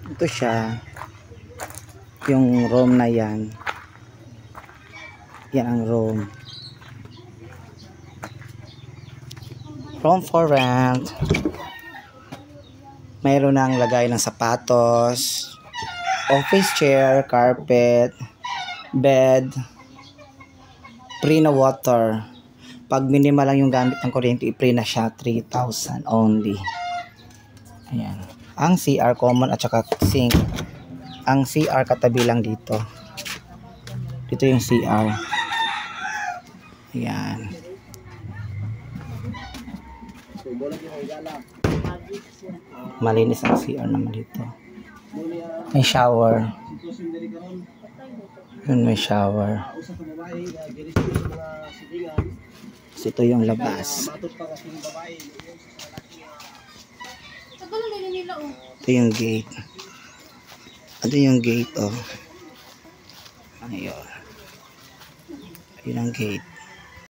Ito siya. Yung room na yan. Yan ang room. Room for rent. Mayroon nang lagay ng sapatos, office chair, carpet, bed, free na water. Pag minimal lang yung gamit ng kuryente, i-free na siya, 3,000 only. Ayan. Ang CR common at saka sink. Ang CR katabi lang dito. Dito yung CR. Ayan. Malinis ang CR naman dito. May shower. Yun, may shower. Ito yung labas. Ito yung gate. Ito yung gate, oh. Ayun. Ayun ang gate.